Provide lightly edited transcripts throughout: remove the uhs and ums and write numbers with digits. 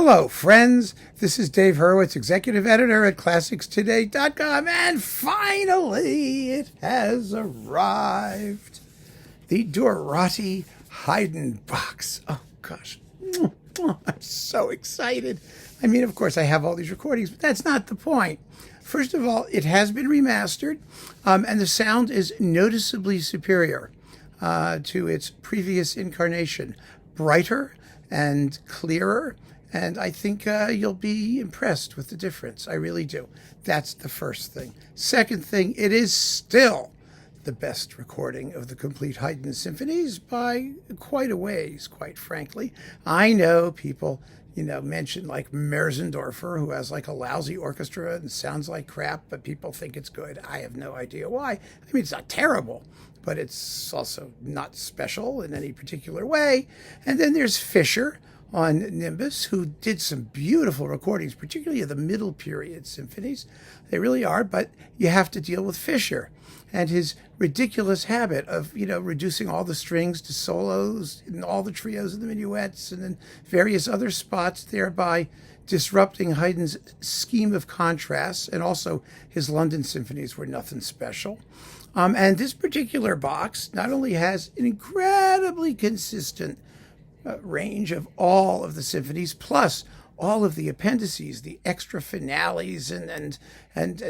Hello, friends. This is Dave Hurwitz, executive editor at ClassicsToday.com, and finally it has arrived. The Dorati Haydn box. Oh, gosh. I'm so excited. I mean, of course, I have all these recordings, but that's not the point. First of all, it has been remastered, and the sound is noticeably superior to its previous incarnation. Brighter and clearer, and I think you'll be impressed with the difference. I really do. That's the first thing. Second thing, it is still the best recording of the complete Haydn symphonies by quite a ways, quite frankly. I know people, mention like Merzendorfer, who has like a lousy orchestra and sounds like crap, but people think it's good. I have no idea why. I mean, it's not terrible, but it's also not special in any particular way. And then there's Fischer on Nimbus, who did some beautiful recordings, particularly of the middle period symphonies. They really are, but you have to deal with Fischer and his ridiculous habit of, reducing all the strings to solos in all the trios and the minuets and then various other spots, thereby disrupting Haydn's scheme of contrasts. And also his London symphonies were nothing special. And this particular box not only has an incredibly consistent range of all of the symphonies, plus all of the appendices, the extra finales and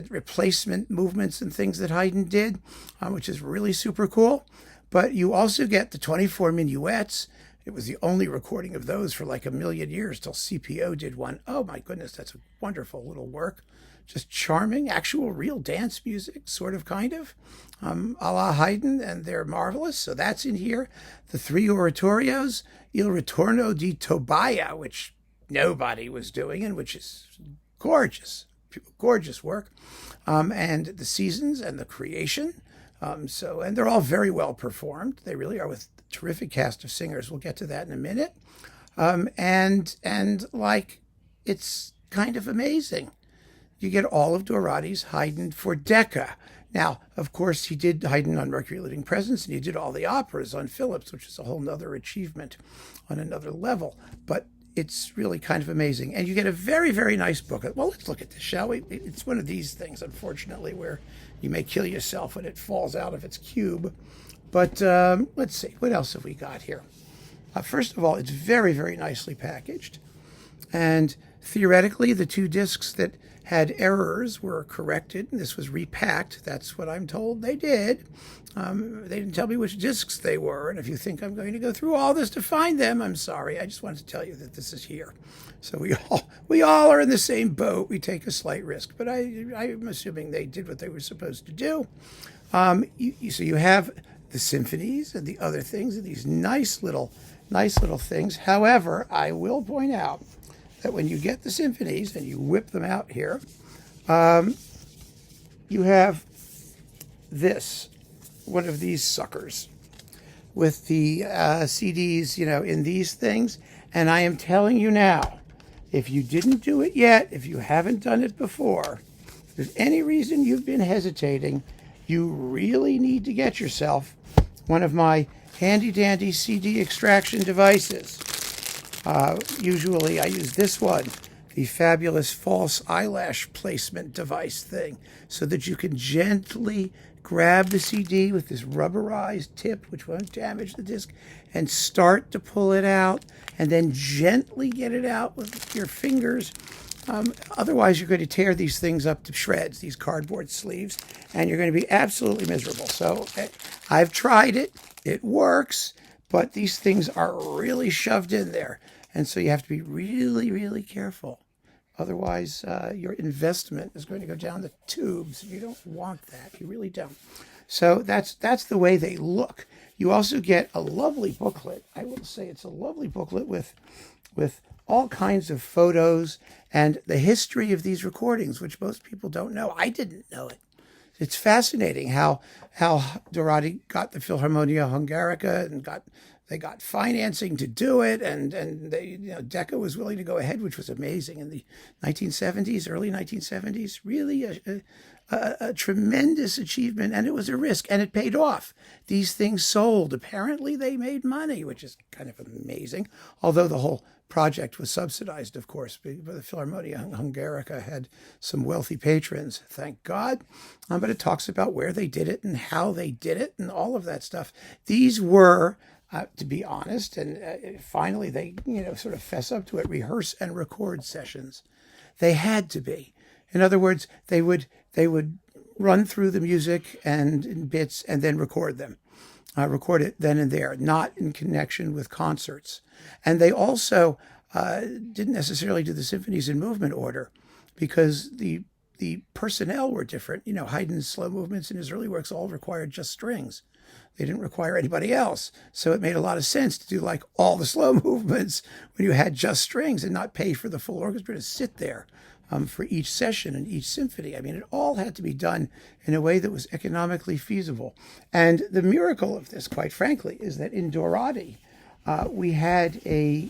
replacement movements and things that Haydn did, which is really super cool. But you also get the 24 minuets. It was the only recording of those for like a million years till CPO did one. Oh my goodness, that's a wonderful little work. Just charming, actual real dance music, sort of, kind of, a la Haydn, and they're marvelous. So that's in here. The 3 oratorios, Il Ritorno di Tobia, which nobody was doing, and which is gorgeous work, and the Seasons and the Creation. And they're all very well performed. They really are, with a terrific cast of singers. We'll get to that in a minute. And it's kind of amazing. You get all of Dorati's Haydn for Decca. Now, of course, he did Haydn on Mercury Living Presence, and he did all the operas on Philips, which is a whole nother achievement on another level. But it's really kind of amazing. And you get a very, very nice booklet. Well, let's look at this, shall we? It's one of these things, unfortunately, where you may kill yourself when it falls out of its cube. But let's see. What else have we got here? First of all, it's very, very nicely packaged. And theoretically, the 2 discs that had errors were corrected, and this was repacked. That's what I'm told they did. They didn't tell me which discs they were, and if you think I'm going to go through all this to find them, I'm sorry. I just wanted to tell you that this is here. So we all are in the same boat. We take a slight risk, but I'm assuming they did what they were supposed to do. So you have the symphonies and the other things, and these nice little things. However, I will point out that when you get the symphonies and you whip them out here, you have one of these suckers with the CDs, in these things. And I am telling you now, if you didn't do it yet, if you haven't done it before, if there's any reason you've been hesitating, you really need to get yourself one of my handy-dandy CD extraction devices. Usually I use this one, the fabulous false eyelash placement device thing, so that you can gently grab the CD with this rubberized tip, which won't damage the disc, and start to pull it out, and then gently get it out with your fingers. Otherwise, you're going to tear these things up to shreds, these cardboard sleeves, and you're going to be absolutely miserable. So I've tried it. It works. But these things are really shoved in there. And so you have to be really, really careful. Otherwise, your investment is going to go down the tubes. You don't want that. You really don't. So that's the way they look. You also get a lovely booklet. I will say it's a lovely booklet with all kinds of photos and the history of these recordings, which most people don't know. I didn't know it. It's fascinating how Dorati got the Philharmonia Hungarica and got They got financing to do it, and they, Decca was willing to go ahead, which was amazing in the 1970s, early 1970s. Really a tremendous achievement, and it was a risk, and it paid off. These things sold. Apparently, they made money, which is kind of amazing. Although the whole project was subsidized, of course, but the Philharmonia Hungarica had some wealthy patrons, thank God. But it talks about where they did it and how they did it and all of that stuff. These were, to be honest, and finally they, sort of fess up to it, rehearse and record sessions. They had to be. In other words, they would run through the music and in bits and then record them. Record it then and there, not in connection with concerts. And they also didn't necessarily do the symphonies in movement order because the personnel were different. Haydn's slow movements in his early works all required just strings. They didn't require anybody else. So it made a lot of sense to do like all the slow movements when you had just strings and not pay for the full orchestra to sit there for each session and each symphony. I mean, it all had to be done in a way that was economically feasible. And the miracle of this, quite frankly, is that in Dorati, we had a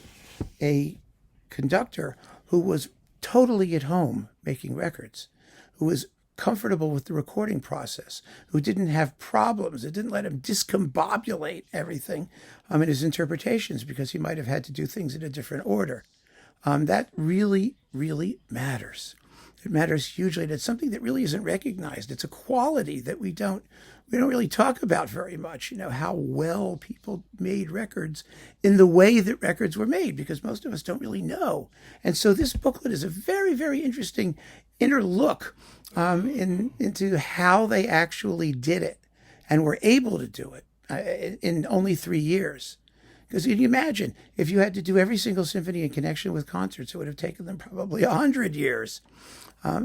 conductor who was totally at home making records, who was comfortable with the recording process, who didn't have problems. It didn't let him discombobulate everything in his interpretations because he might have had to do things in a different order. That really, really matters. It matters hugely, and it's something that really isn't recognized. It's a quality that we don't really talk about very much, how well people made records in the way that records were made, because most of us don't really know. And so this booklet is a very, very interesting inner look into how they actually did it and were able to do it in only 3 years. Because can you imagine, if you had to do every single symphony in connection with concerts, it would have taken them probably 100 years.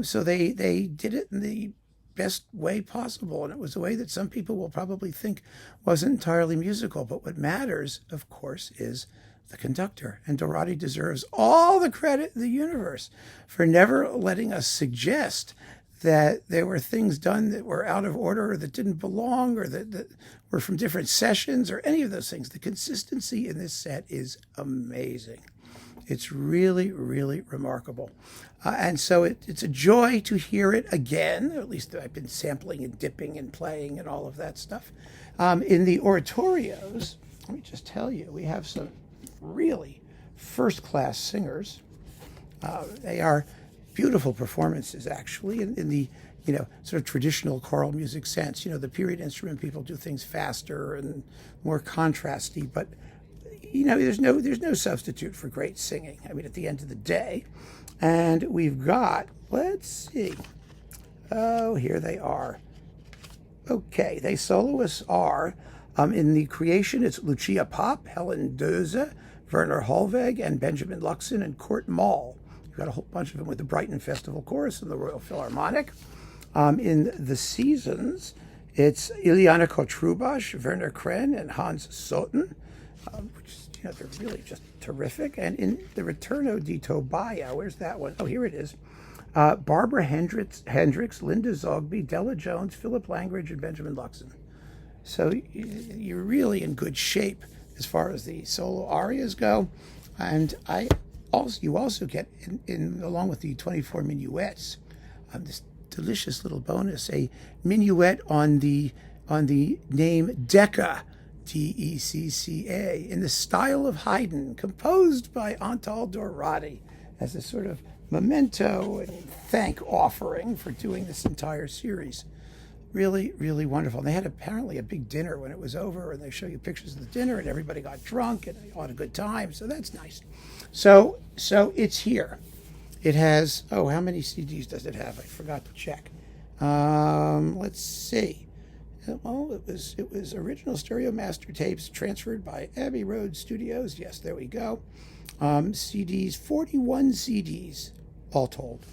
So they did it in the best way possible, and it was a way that some people will probably think wasn't entirely musical. But what matters, of course, is the conductor. And Dorati deserves all the credit in the universe for never letting us suggest that there were things done that were out of order or that didn't belong or that were from different sessions or any of those things. The consistency in this set is amazing. It's really, really remarkable. And so it's a joy to hear it again. At least I've been sampling and dipping and playing and all of that stuff. In the oratorios, let me just tell you, we have some really first-class singers. They are beautiful performances, actually, in the sort of traditional choral music sense. The period instrument people do things faster and more contrasty, but there's no substitute for great singing. I mean, at the end of the day, and we've got, let's see, here they are. Okay, they soloists are in the Creation. It's Lucia Popp, Helen Döse, Werner Hollweg, and Benjamin Luxon and Kurt Moll. Got a whole bunch of them with the Brighton Festival Chorus and the Royal Philharmonic. In the Seasons, it's Iliana Kotrubash, Werner Krenn, and Hans Soten, which they're really just terrific. And in the Ritorno di Tobia, where's that one? Oh, here it is. Barbara Hendricks, Linda Zogby, Della Jones, Philip Langridge, and Benjamin Luxon. So you're really in good shape as far as the solo arias go. And you also get, in along with the 24 minuets, this delicious little bonus, a minuet on the name Decca, Decca, in the style of Haydn, composed by Antal Dorati as a sort of memento and thank offering for doing this entire series. Really, really wonderful. And they had apparently a big dinner when it was over, and they show you pictures of the dinner, and everybody got drunk and they had a good time, so that's nice. So it's here. It has, how many CDs does it have? I forgot to check. Let's see. Well, it was original stereo master tapes transferred by Abbey Road Studios. Yes, there we go. CDs, 41 CDs, all told.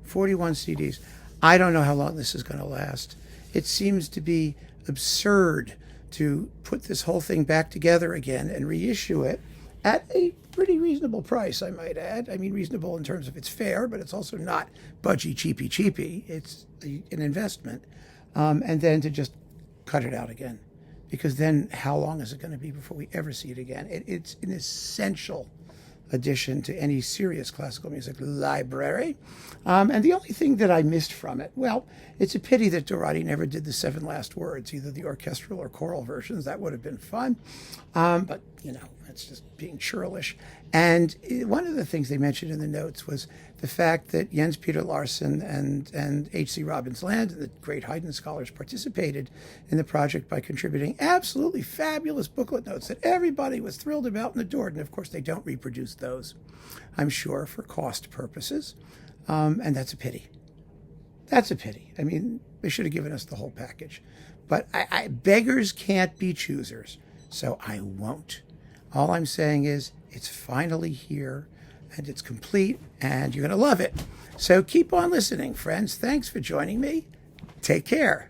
41 CDs. I don't know how long this is going to last. It seems to be absurd to put this whole thing back together again and reissue it at a pretty reasonable price, I might add. I mean, reasonable in terms of it's fair, but it's also not budgy, cheapy. It's an investment. And then to just cut it out again. because then how long is it going to be before we ever see it again? It's an essential addition to any serious classical music library. And the only thing that I missed from it, well, it's a pity that Dorati never did the 7 last words, either the orchestral or choral versions. That would have been fun. But, you know, that's just being churlish. And one of the things they mentioned in the notes was the fact that Jens Peter Larsen and H.C. Robbins Land, the great Haydn scholars, participated in the project by contributing absolutely fabulous booklet notes that everybody was thrilled about and adored. And, of course, they don't reproduce those, I'm sure, for cost purposes. And that's a pity. That's a pity. I mean, they should have given us the whole package. But beggars can't be choosers, so I won't. All I'm saying is it's finally here, and it's complete, and you're going to love it. So keep on listening, friends. Thanks for joining me. Take care.